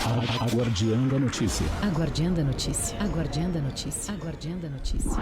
A Guardiã da Notícia. A Guardiã da Notícia. A Guardiã da Notícia. A Guardiã da Notícia.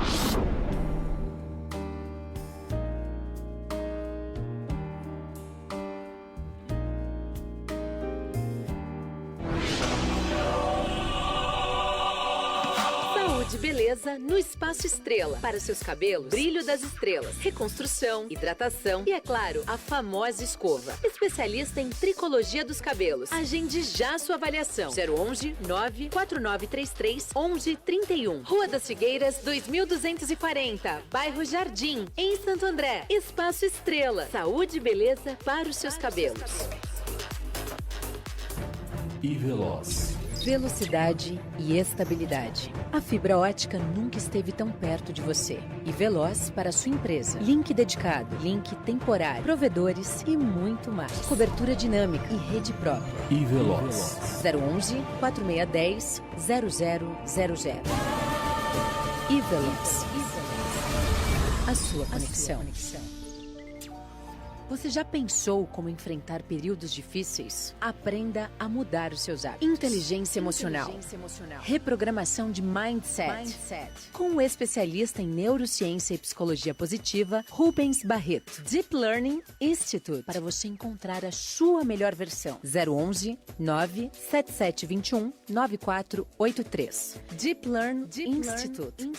De beleza no Espaço Estrela. Para seus cabelos, brilho das estrelas, reconstrução, hidratação e, é claro, a famosa escova. Especialista em tricologia dos cabelos. Agende já sua avaliação. 011 94933 1131. Rua das Figueiras, 2240. Bairro Jardim, em Santo André. Espaço Estrela. Saúde e beleza para os seus cabelos. E Veloz. Velocidade e estabilidade. A fibra ótica nunca esteve tão perto de você. E veloz para sua empresa. Link dedicado, link temporário, provedores e muito mais. Cobertura dinâmica e rede própria. E Veloz. 011 4610 0000. E Veloz. A sua conexão. Você já pensou como enfrentar períodos difíceis? Aprenda a mudar os seus hábitos. Inteligência emocional. Reprogramação de mindset. Com o especialista em neurociência e psicologia positiva, Rubens Barreto. Deep Learning Institute. Para você encontrar a sua melhor versão. 011 97721 9483. Deep Learn Institute.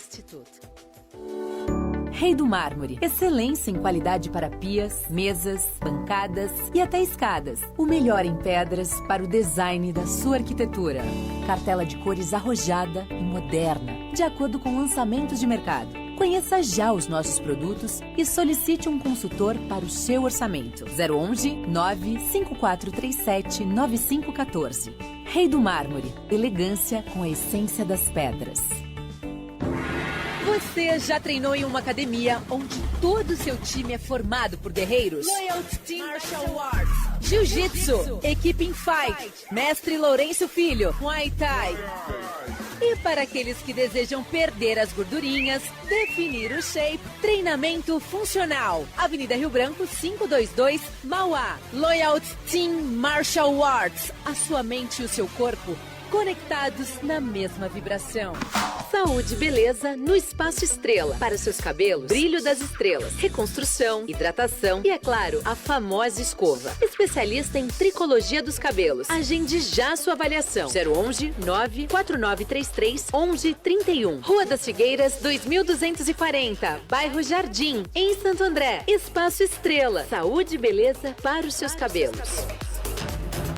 Rei do Mármore. Excelência em qualidade para pias, mesas, bancadas e até escadas. O melhor em pedras para o design da sua arquitetura. Cartela de cores arrojada e moderna, de acordo com lançamentos de mercado. Conheça já os nossos produtos e solicite um consultor para o seu orçamento. 011 95437 9514. Rei do Mármore. Elegância com a essência das pedras. Você já treinou em uma academia onde todo o seu time é formado por guerreiros? Loyalty Team Martial Arts, Jiu-Jitsu, Equipe in Fight, Mestre Lourenço Filho, Muay Thai. E para aqueles que desejam perder as gordurinhas, definir o shape, treinamento funcional. Avenida Rio Branco 522, Mauá. Loyalty Team Martial Arts. A sua mente e o seu corpo conectados na mesma vibração. Saúde e beleza no Espaço Estrela. Para seus cabelos, brilho das estrelas, reconstrução, hidratação e, é claro, a famosa escova. Especialista em tricologia dos cabelos. Agende já sua avaliação. 011 94933 1131. Rua das Figueiras, 2240. Bairro Jardim, em Santo André. Espaço Estrela. Saúde e beleza para os seus cabelos.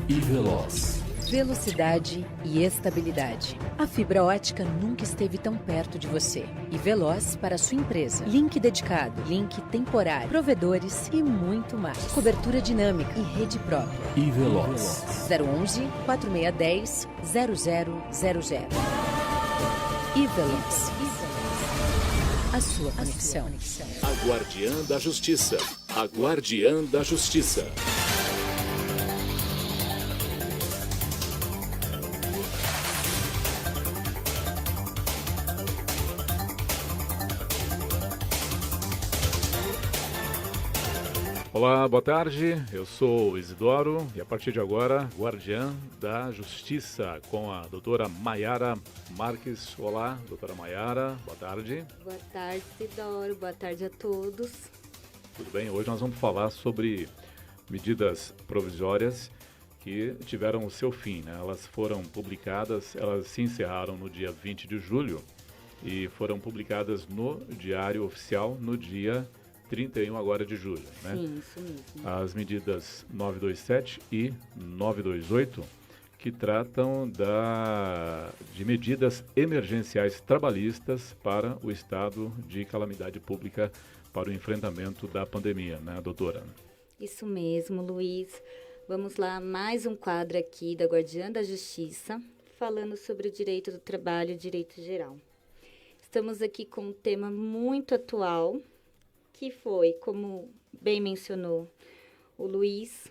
E Veloz. Velocidade e estabilidade. A fibra ótica nunca esteve tão perto de você. E veloz para sua empresa. Link dedicado, link temporário, provedores e muito mais. Cobertura dinâmica e rede própria. E Veloz. 011 4610 0000. E Veloz. A sua conexão. A Guardiã da Justiça. A Guardiã da Justiça. Olá, boa tarde, eu sou o Isidoro e a partir de agora, Guardiã da Justiça, com a doutora Maiara Marques. Olá, doutora Maiara, boa tarde. Boa tarde, Isidoro, boa tarde a todos. Tudo bem, hoje nós vamos falar sobre medidas provisórias que tiveram o seu fim, né? Elas foram publicadas, elas se encerraram no dia 20 de julho e foram publicadas no Diário Oficial no dia 31 agora de julho, né? Sim, isso mesmo. As medidas 927 e 928, que tratam de medidas emergenciais trabalhistas para o estado de calamidade pública para o enfrentamento da pandemia, né, doutora? Isso mesmo, Luiz. Vamos lá, mais um quadro aqui da Guardiã da Justiça, falando sobre o direito do trabalho e direito geral. Estamos aqui com um tema muito atual, que foi, como bem mencionou o Luiz,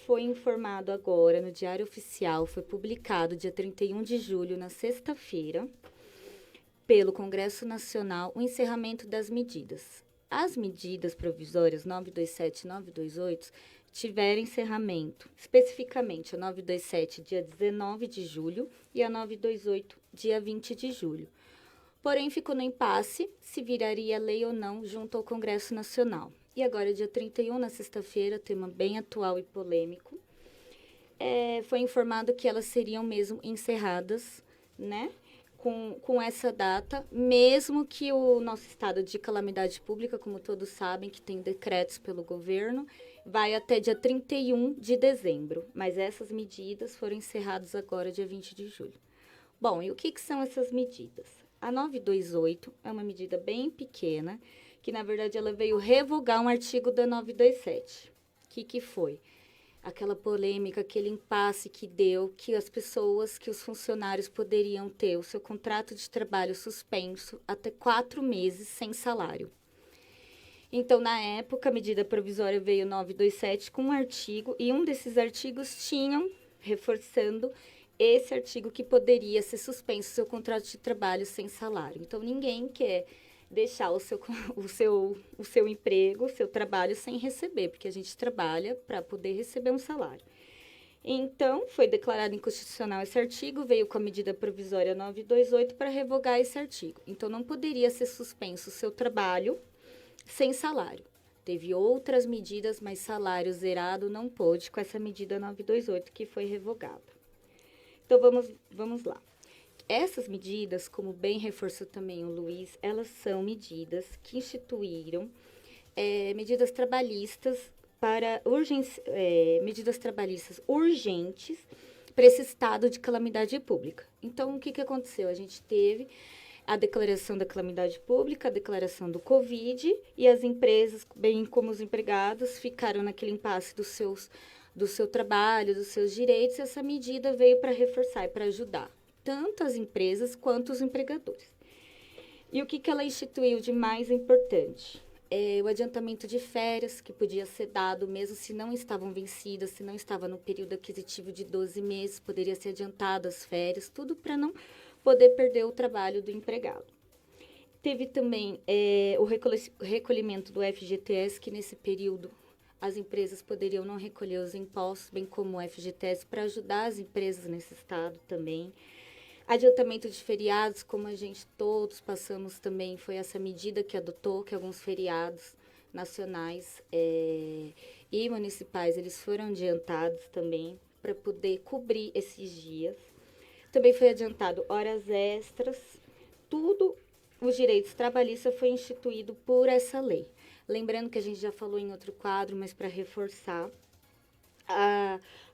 foi informado agora no Diário Oficial, foi publicado dia 31 de julho, na sexta-feira, pelo Congresso Nacional, o encerramento das medidas. As medidas provisórias 927 e 928 tiver encerramento, especificamente a 927, dia 19 de julho, e a 928, dia 20 de julho. Porém, ficou no impasse se viraria lei ou não junto ao Congresso Nacional. E agora, dia 31, na sexta-feira, tema bem atual e polêmico, foi informado que elas seriam mesmo encerradas, né, com essa data, mesmo que o nosso estado de calamidade pública, como todos sabem, que tem decretos pelo governo, vai até dia 31 de dezembro. Mas essas medidas foram encerradas agora, dia 20 de julho. Bom, e o que são essas medidas? A 928 é uma medida bem pequena, que na verdade ela veio revogar um artigo da 927. O que foi? Aquela polêmica, aquele impasse que deu, que as pessoas, que os funcionários poderiam ter o seu contrato de trabalho suspenso até 4 meses sem salário. Então, na época, a medida provisória veio 927 com um artigo, e um desses artigos tinham, reforçando, esse artigo que poderia ser suspenso o seu contrato de trabalho sem salário. Então, ninguém quer deixar o seu emprego, o seu trabalho sem receber, porque a gente trabalha para poder receber um salário. Então, foi declarado inconstitucional esse artigo, veio com a medida provisória 928 para revogar esse artigo. Então, não poderia ser suspenso o seu trabalho sem salário. Teve outras medidas, mas salário zerado não pôde com essa medida 928 que foi revogada. Então, vamos lá. Essas medidas, como bem reforçou também o Luiz, elas são medidas que instituíram medidas trabalhistas medidas trabalhistas urgentes para esse estado de calamidade pública. Então, o que aconteceu? A gente teve a declaração da calamidade pública, a declaração do Covid, e as empresas, bem como os empregados, ficaram naquele impasse do seu trabalho, dos seus direitos, e essa medida veio para reforçar e para ajudar tanto as empresas quanto os empregadores. E o que ela instituiu de mais importante? O adiantamento de férias, que podia ser dado mesmo se não estavam vencidas, se não estava no período aquisitivo de 12 meses, poderia ser adiantado as férias, tudo para não poder perder o trabalho do empregado. Teve também o recolhimento do FGTS, que nesse período as empresas poderiam não recolher os impostos, bem como o FGTS, para ajudar as empresas nesse estado também. Adiantamento de feriados, como a gente todos passamos também, foi essa medida que adotou, que alguns feriados nacionais e municipais, eles foram adiantados também para poder cobrir esses dias. Também foi adiantado horas extras, tudo os direitos trabalhistas foi instituído por essa lei. Lembrando que a gente já falou em outro quadro, mas para reforçar,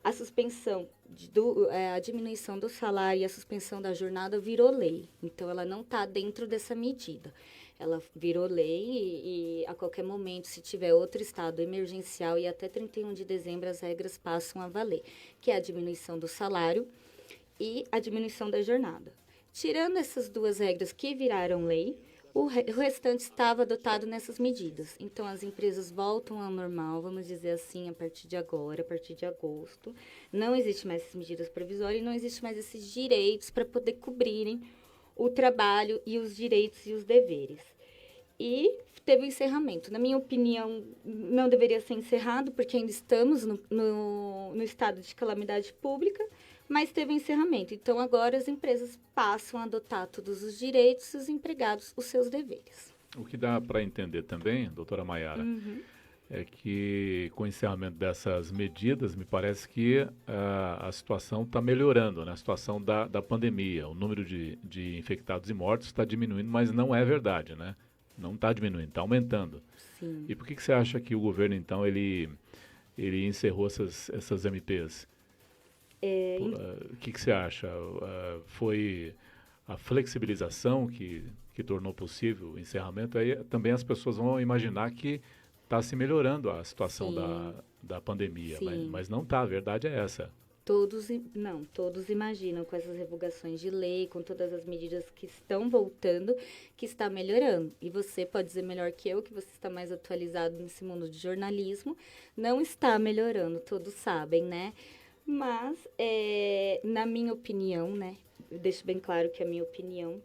a suspensão, a diminuição do salário e a suspensão da jornada virou lei. Então, ela não está dentro dessa medida. Ela virou lei e a qualquer momento, se tiver outro estado emergencial, e até 31 de dezembro as regras passam a valer, que é a diminuição do salário e a diminuição da jornada. Tirando essas duas regras que viraram lei, o restante estava adotado nessas medidas. Então, as empresas voltam ao normal, vamos dizer assim, a partir de agora, a partir de agosto. Não existe mais essas medidas provisórias e não existe mais esses direitos para poder cobrirem o trabalho e os direitos e os deveres. E teve o encerramento. Na minha opinião, não deveria ser encerrado, porque ainda estamos no estado de calamidade pública, mas teve encerramento. Então, agora as empresas passam a adotar todos os direitos e os empregados os seus deveres. O que dá para entender também, doutora Maiara, é que com o encerramento dessas medidas, me parece que a situação está melhorando, né? A situação da pandemia. O número de infectados e mortos está diminuindo, mas não é verdade, né? Não está diminuindo, está aumentando. Sim. E por que você acha que o governo, então, ele encerrou essas MPs? O que você acha? Foi a flexibilização que tornou possível o encerramento? Aí também as pessoas vão imaginar que está se melhorando a situação da pandemia, mas não está, a verdade é essa. Todos imaginam com essas revogações de lei, com todas as medidas que estão voltando, que está melhorando. E você pode dizer melhor que eu, que você está mais atualizado nesse mundo de jornalismo, não está melhorando, todos sabem, né? Mas, na minha opinião, né, eu deixo bem claro que é a minha opinião,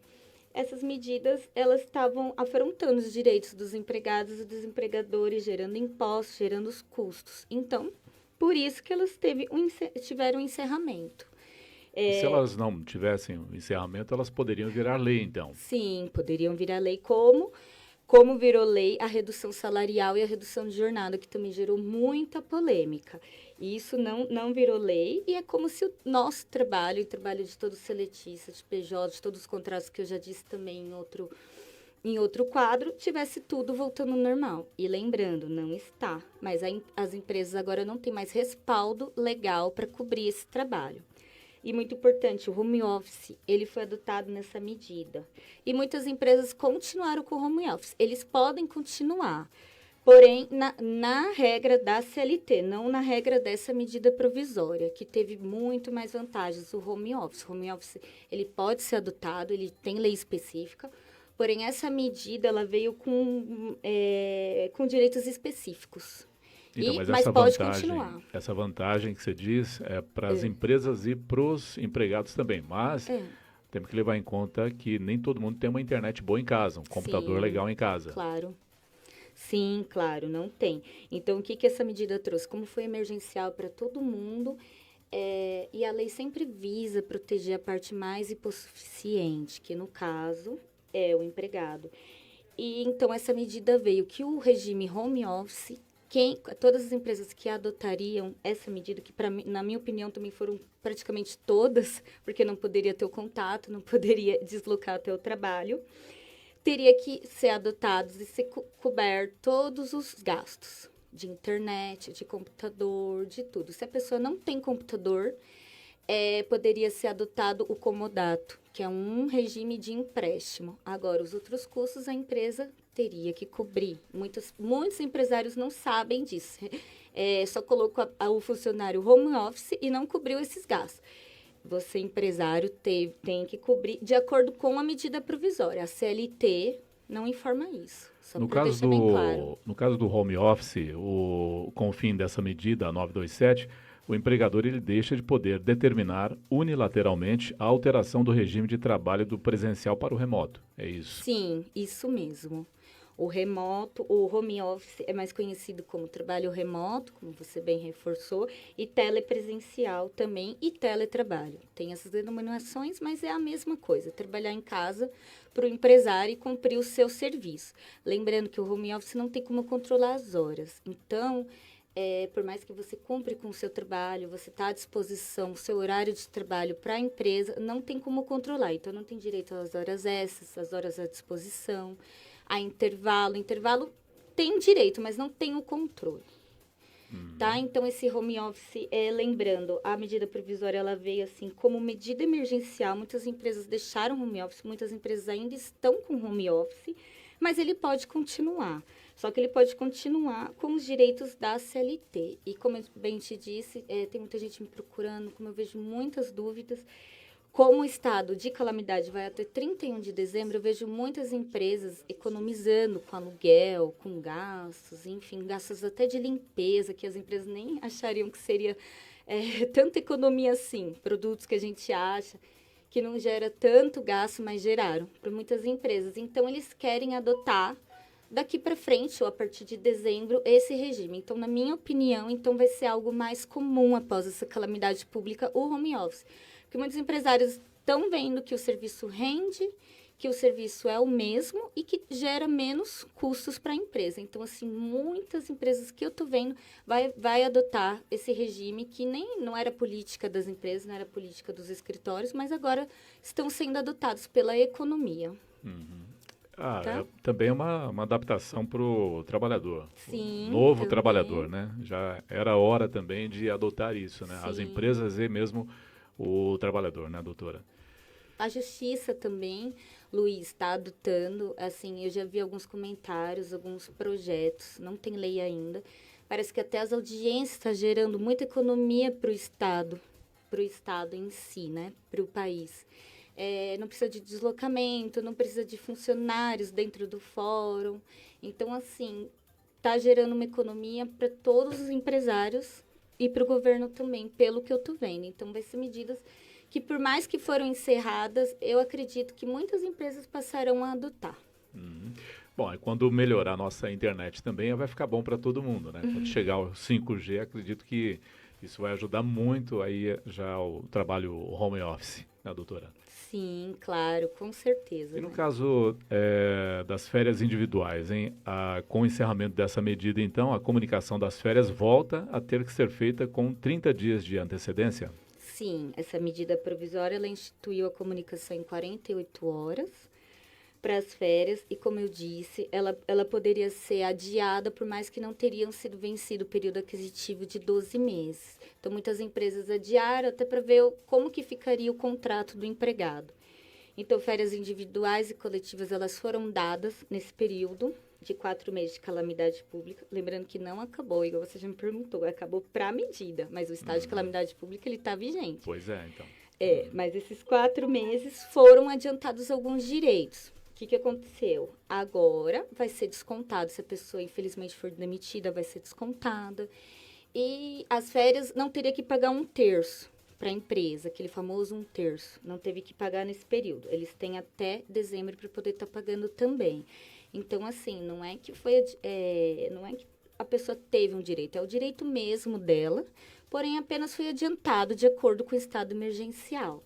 essas medidas, elas estavam afrontando os direitos dos empregados e dos empregadores, gerando impostos, gerando os custos. Então, por isso que elas tiveram um encerramento. E se elas não tivessem o encerramento, elas poderiam virar lei, então? Sim, poderiam virar lei como virou lei a redução salarial e a redução de jornada, que também gerou muita polêmica. E isso não virou lei, e é como se o nosso trabalho, o trabalho de todos os seletistas, de PJ, de todos os contratos que eu já disse também em outro quadro, tivesse tudo voltando ao normal. E lembrando, não está, mas as empresas agora não têm mais respaldo legal para cobrir esse trabalho. E muito importante, o home office, ele foi adotado nessa medida. E muitas empresas continuaram com o home office. Eles podem continuar, porém, na regra da CLT, não na regra dessa medida provisória, que teve muito mais vantagens, o home office. O home office, ele pode ser adotado, ele tem lei específica, porém, essa medida, ela veio com direitos específicos. Então, mas pode continuar. Essa vantagem que você diz é para as empresas e para os empregados também. Mas temos que levar em conta que nem todo mundo tem uma internet boa em casa, um computador legal em casa. Claro. Sim, claro, não tem. Então, o que essa medida trouxe? Como foi emergencial para todo mundo, e a lei sempre visa proteger a parte mais hipossuficiente, que no caso é o empregado. E então, essa medida veio que o regime home office, todas as empresas que adotariam essa medida, que na minha opinião também foram praticamente todas, porque não poderia ter o contato, não poderia deslocar até o trabalho, teria que ser adotados e ser coberto todos os gastos de internet, de computador, de tudo. Se a pessoa não tem computador, poderia ser adotado o comodato, que é um regime de empréstimo. Agora, os outros custos a empresa teria que cobrir. Muitos empresários não sabem disso. Só colocou o funcionário home office e não cobriu esses gastos. Você, empresário, tem que cobrir de acordo com a medida provisória. A CLT não informa isso. Só para deixar bem claro. No caso do home office, com o fim dessa medida, a 927, o empregador ele deixa de poder determinar unilateralmente a alteração do regime de trabalho do presencial para o remoto. É isso? Sim, isso mesmo. O home office é mais conhecido como trabalho remoto, como você bem reforçou, e telepresencial também, e teletrabalho. Tem essas denominações, mas é a mesma coisa, trabalhar em casa para o empresário e cumprir o seu serviço. Lembrando que o home office não tem como controlar as horas. Então, por mais que você cumpre com o seu trabalho, você está à disposição, o seu horário de trabalho para a empresa, não tem como controlar. Então, não tem direito às horas extras, às horas à disposição, a intervalo. Intervalo tem direito, mas não tem o controle. Tá? Então, esse home office, lembrando, a medida provisória, ela veio assim como medida emergencial. Muitas empresas deixaram home office, muitas empresas ainda estão com home office, mas ele pode continuar. Só que ele pode continuar com os direitos da CLT. E como eu bem te disse, tem muita gente me procurando, como eu vejo muitas dúvidas. Como o estado de calamidade vai até 31 de dezembro, eu vejo muitas empresas economizando com aluguel, com gastos, enfim, gastos até de limpeza, que as empresas nem achariam que seria tanta economia assim. Produtos que a gente acha que não gera tanto gasto, mas geraram para muitas empresas. Então, eles querem adotar daqui para frente, ou a partir de dezembro, esse regime. Então, na minha opinião, vai ser algo mais comum após essa calamidade pública, o home office. Porque muitos empresários estão vendo que o serviço rende, que o serviço é o mesmo e que gera menos custos para a empresa. Então, assim, muitas empresas que eu estou vendo vai adotar esse regime que nem não era política das empresas, não era política dos escritórios, mas agora estão sendo adotados pela economia. Tá? Também é uma adaptação para o trabalhador. Sim, o novo também. Trabalhador, né? Já era hora também de adotar isso, né? Sim. As empresas e mesmo o trabalhador, né, doutora? A justiça também, Luiz, está adotando, assim, eu já vi alguns comentários, alguns projetos, não tem lei ainda. Parece que até as audiências estão gerando muita economia para o Estado em si, né, para o país. Não precisa de deslocamento, não precisa de funcionários dentro do fórum. Então, assim, está gerando uma economia para todos os empresários e para o governo também, pelo que eu estou vendo. Então, vai ser medidas que, por mais que foram encerradas, eu acredito que muitas empresas passarão a adotar. Bom, e quando melhorar a nossa internet também, vai ficar bom para todo mundo, né? Quando chegar o 5G, acredito que isso vai ajudar muito aí já o trabalho home office, né, doutora? Sim, claro, com certeza. E no né? caso das férias individuais, hein? Com o encerramento dessa medida, então, a comunicação das férias volta a ter que ser feita com 30 dias de antecedência? Sim, essa medida provisória, ela instituiu a comunicação em 48 horas para as férias e, como eu disse, ela poderia ser adiada por mais que não teriam sido vencido o período aquisitivo de 12 meses. Então, muitas empresas adiaram até para ver como que ficaria o contrato do empregado. Então, férias individuais e coletivas, elas foram dadas nesse período de 4 meses de calamidade pública. Lembrando que não acabou, igual você já me perguntou, acabou para a medida, mas o estado de calamidade pública, ele está vigente. Pois é, então. Mas esses 4 meses foram adiantados alguns direitos. O que aconteceu? Agora vai ser descontado. Se a pessoa, infelizmente, for demitida, vai ser descontada. E as férias não teria que pagar 1/3 para a empresa, aquele famoso 1/3. Não teve que pagar nesse período. Eles têm até dezembro para poder estar pagando também. Então, assim, não é que a pessoa teve um direito, é o direito mesmo dela, porém apenas foi adiantado de acordo com o estado emergencial.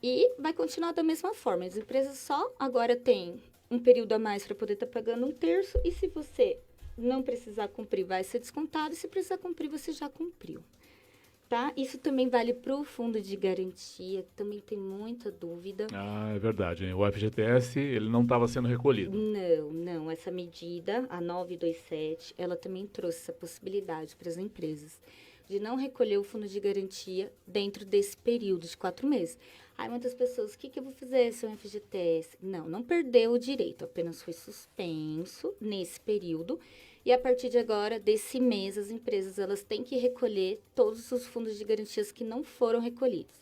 E vai continuar da mesma forma. As empresas só agora têm um período a mais para poder estar pagando 1/3. E se você não precisar cumprir, vai ser descontado. E se precisar cumprir, você já cumpriu. Tá? Isso também vale para o fundo de garantia, que também tem muita dúvida. Ah, é verdade, hein? O FGTS, ele não estava sendo recolhido. Não. Essa medida, a 927, ela também trouxe essa possibilidade para as empresas de não recolher o fundo de garantia dentro desse período de 4 meses. Aí muitas pessoas, o que eu vou fazer se é um FGTS? Não perdeu o direito, apenas foi suspenso nesse período. E a partir de agora, desse mês, as empresas elas têm que recolher todos os fundos de garantias que não foram recolhidos.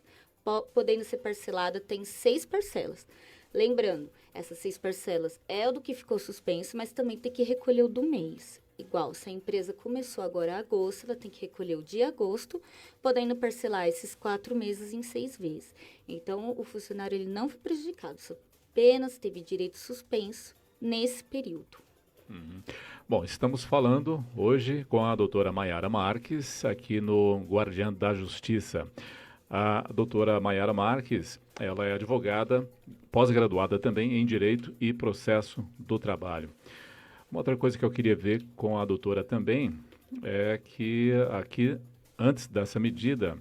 Podendo ser parcelada, tem 6 parcelas. Lembrando, essas 6 parcelas é o do que ficou suspenso, mas também tem que recolher o do mês. Igual, se a empresa começou agora agosto, ela tem que recolher o de agosto, podendo parcelar esses 4 meses em 6 vezes. Então, o funcionário ele não foi prejudicado, só apenas teve direito suspenso nesse período. Bom, estamos falando hoje com a doutora Maiara Marques, aqui no Guardiã da Justiça. A doutora Maiara Marques, ela é advogada, pós-graduada também em Direito e Processo do Trabalho. Uma outra coisa que eu queria ver com a doutora também é que aqui, antes dessa medida,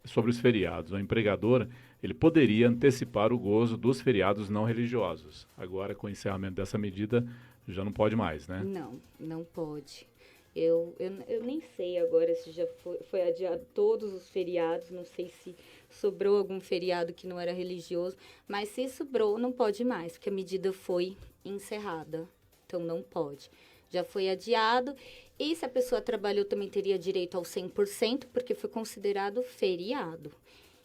sobre os feriados, o empregador ele poderia antecipar o gozo dos feriados não religiosos. Agora, com o encerramento dessa medida, já não pode mais, né? Não pode. Eu nem sei agora se já foi adiado todos os feriados, não sei se sobrou algum feriado que não era religioso, mas se sobrou, não pode mais, porque a medida foi encerrada. Então, não pode. Já foi adiado. E se a pessoa trabalhou, também teria direito ao 100%, porque foi considerado feriado.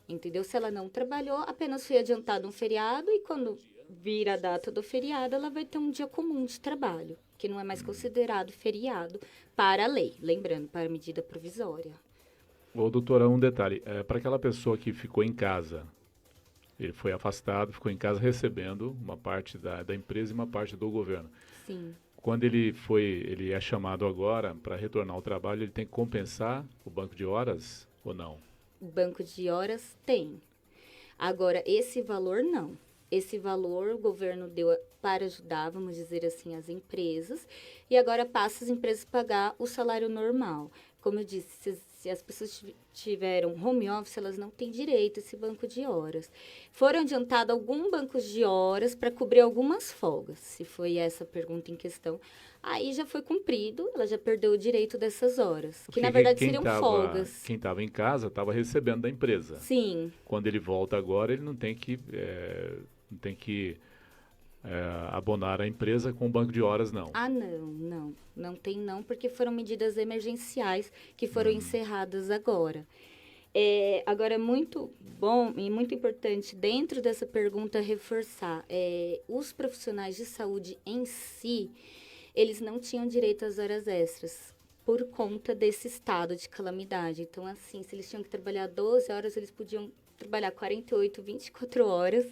Entendeu? Se ela não trabalhou, apenas foi adiantado um feriado e quando vir a data do feriado, ela vai ter um dia comum de trabalho, que não é mais considerado feriado para a lei. Lembrando, para a medida provisória. Ô, doutora, um detalhe. Para aquela pessoa que ficou em casa, ele foi afastado, ficou em casa recebendo uma parte da empresa e uma parte do governo. Sim. Quando ele é chamado agora para retornar ao trabalho, ele tem que compensar o banco de horas ou não? O banco de horas tem. Agora, esse valor não. Esse valor o governo deu para ajudar, vamos dizer assim, as empresas. E agora passa as empresas a pagar o salário normal. Como eu disse, se as pessoas tiveram home office, elas não têm direito a esse banco de horas. Foram adiantados alguns bancos de horas para cobrir algumas folgas, se foi essa a pergunta em questão. Aí já foi cumprido, ela já perdeu o direito dessas horas, que na verdade seriam folgas. Quem estava em casa estava recebendo da empresa. Sim. Quando ele volta agora, ele não tem que abonar a empresa com o banco de horas, não. Não tem não, porque foram medidas emergenciais que foram encerradas agora. Agora, é muito bom e muito importante, dentro dessa pergunta, reforçar, os profissionais de saúde em si, eles não tinham direito às horas extras por conta desse estado de calamidade. Então, assim, se eles tinham que trabalhar 12 horas, eles podiam trabalhar 48, 24 horas,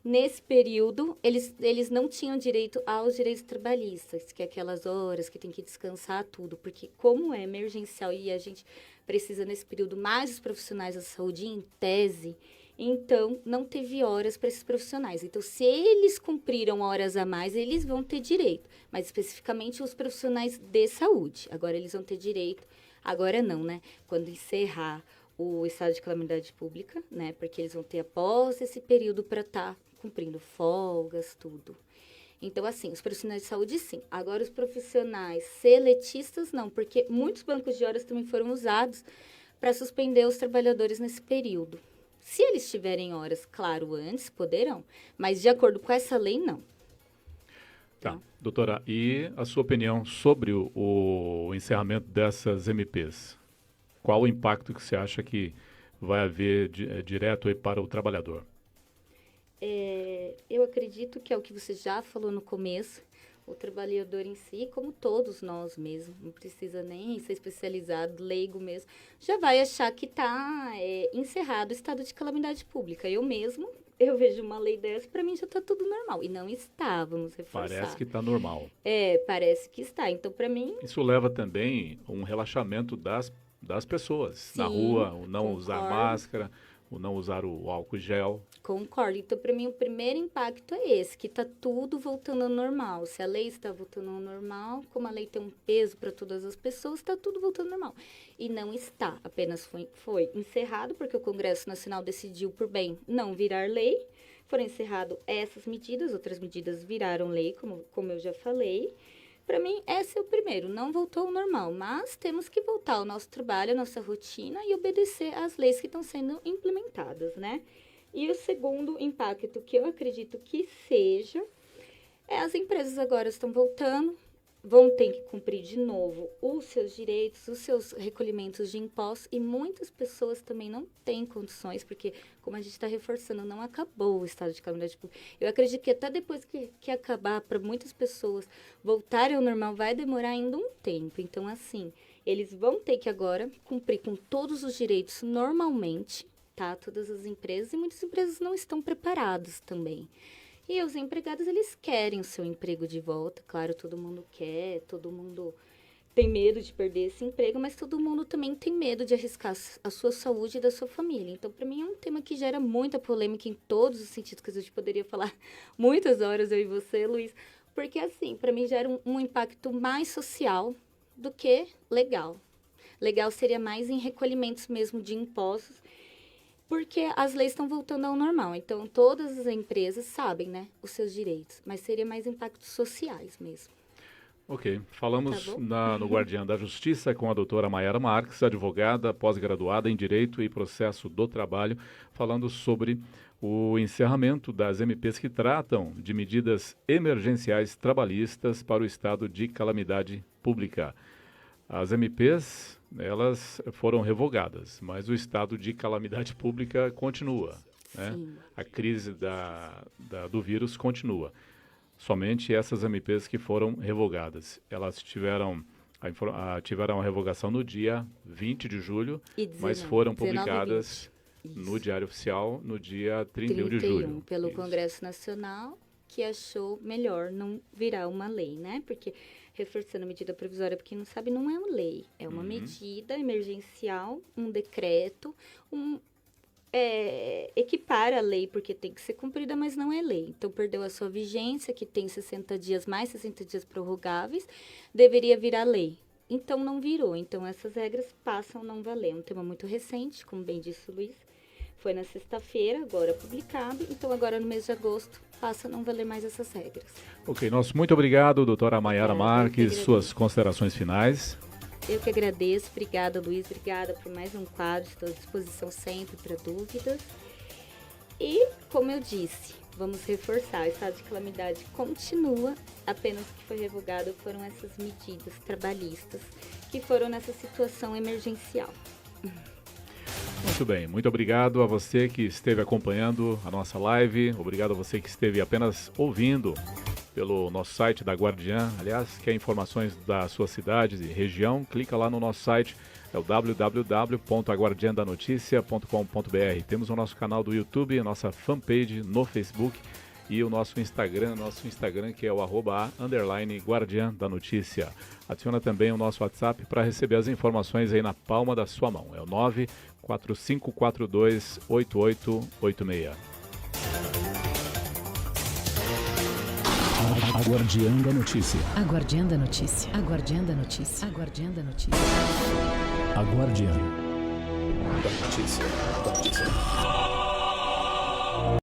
nesse período, eles não tinham direito aos direitos trabalhistas, que é aquelas horas que tem que descansar tudo, porque como é emergencial e a gente precisa nesse período mais os profissionais da saúde em tese, então não teve horas para esses profissionais. Então, se eles cumpriram horas a mais, eles vão ter direito, mas especificamente os profissionais de saúde. Agora eles vão ter direito, agora não, né? Quando encerrar o estado de calamidade pública, né? Porque eles vão ter após esse período para estar cumprindo folgas, tudo. Então, assim, os profissionais de saúde, sim. Agora, os profissionais seletistas, não, porque muitos bancos de horas também foram usados para suspender os trabalhadores nesse período. Se eles tiverem horas, claro, antes, poderão, mas de acordo com essa lei, não. Tá, doutora, e a sua opinião sobre o encerramento dessas MPs? Qual o impacto que você acha que vai haver direto aí para o trabalhador? Eu acredito que é o que você já falou no começo, o trabalhador em si, como todos nós mesmos, não precisa nem ser especializado, leigo mesmo, já vai achar que está encerrado o estado de calamidade pública. Eu vejo uma lei dessa, para mim já está tudo normal. E não está, vamos reforçar. Parece que está normal. Parece que está. Então, para mim... Isso leva também a um relaxamento das pessoas. Sim, na rua, o não usar máscara, o não usar o álcool gel. Concordo. Então, para mim, o primeiro impacto é esse, que está tudo voltando ao normal. Se a lei está voltando ao normal, como a lei tem um peso para todas as pessoas, está tudo voltando ao normal. E não está. Apenas foi encerrado, porque o Congresso Nacional decidiu, por bem, não virar lei. Foram encerradas essas medidas, outras medidas viraram lei, como eu já falei. Para mim, esse é o primeiro, não voltou ao normal, mas temos que voltar ao nosso trabalho, à nossa rotina e obedecer às leis que estão sendo implementadas, né? E o segundo impacto que eu acredito que seja, as empresas agora estão voltando, vão ter que cumprir de novo os seus direitos, os seus recolhimentos de impostos, e muitas pessoas também não têm condições, porque, como a gente está reforçando, não acabou o estado de calamidade pública. Eu acredito que até depois que acabar, para muitas pessoas voltarem ao normal, vai demorar ainda um tempo. Então, assim, eles vão ter que agora cumprir com todos os direitos normalmente, tá? Todas as empresas, e muitas empresas não estão preparadas também. E os empregados, eles querem o seu emprego de volta. Claro, todo mundo quer, todo mundo tem medo de perder esse emprego, mas todo mundo também tem medo de arriscar a sua saúde e da sua família. Então, para mim, é um tema que gera muita polêmica em todos os sentidos, que a gente poderia falar muitas horas, eu e você, Luiz. Porque, assim, para mim, gera um impacto mais social do que legal. Legal seria mais em recolhimentos mesmo de impostos, porque as leis estão voltando ao normal. Então, todas as empresas sabem, né, os seus direitos. Mas seria mais impactos sociais mesmo. Ok. Falamos no Guardiã da Justiça com a doutora Maiara Marques, advogada, pós-graduada em Direito e Processo do Trabalho, falando sobre o encerramento das MPs que tratam de medidas emergenciais trabalhistas para o estado de calamidade pública. As MPs, elas foram revogadas, mas o estado de calamidade pública continua, né? A crise do vírus continua. Somente essas MPs que foram revogadas. Elas tiveram a revogação no dia 20 de julho, mas foram publicadas no Diário Oficial no dia 31 de julho. Pelo Congresso Nacional, que achou melhor não virar uma lei, né? Porque, reforçando a medida provisória, porque quem não sabe, não é uma lei. É uma medida emergencial, um decreto, equipara a lei, porque tem que ser cumprida, mas não é lei. Então, perdeu a sua vigência, que tem 60 dias, mais 60 dias prorrogáveis, deveria virar lei. Então, não virou. Então, essas regras passam a não valer. É um tema muito recente, como bem disse o Luiz. Foi na sexta-feira, agora publicado. Então, agora no mês de agosto, passa a não valer mais essas regras. Ok, muito obrigado, doutora Maiara Marques. Suas considerações finais. Eu que agradeço. Obrigada, Luiz. Obrigada por mais um quadro. Estou à disposição sempre para dúvidas. E, como eu disse, vamos reforçar. O estado de calamidade continua. Apenas o que foi revogado foram essas medidas trabalhistas que foram nessa situação emergencial. Muito bem, muito obrigado a você que esteve acompanhando a nossa live, obrigado a você que esteve apenas ouvindo pelo nosso site da Guardiã. Aliás, quer informações da sua cidade e região, clica lá no nosso site é o www.aguardiandanoticia.com.br. Temos o nosso canal do YouTube, a nossa fanpage no Facebook e o nosso Instagram que é o @Guardiã da Notícia. Adiciona também o nosso WhatsApp para receber as informações aí na palma da sua mão. É o 945428886. A Guardiã da Notícia. A Guardiã da Notícia. A Guardiã da Notícia. A Guardiã da Notícia. A Guardiã da Notícia.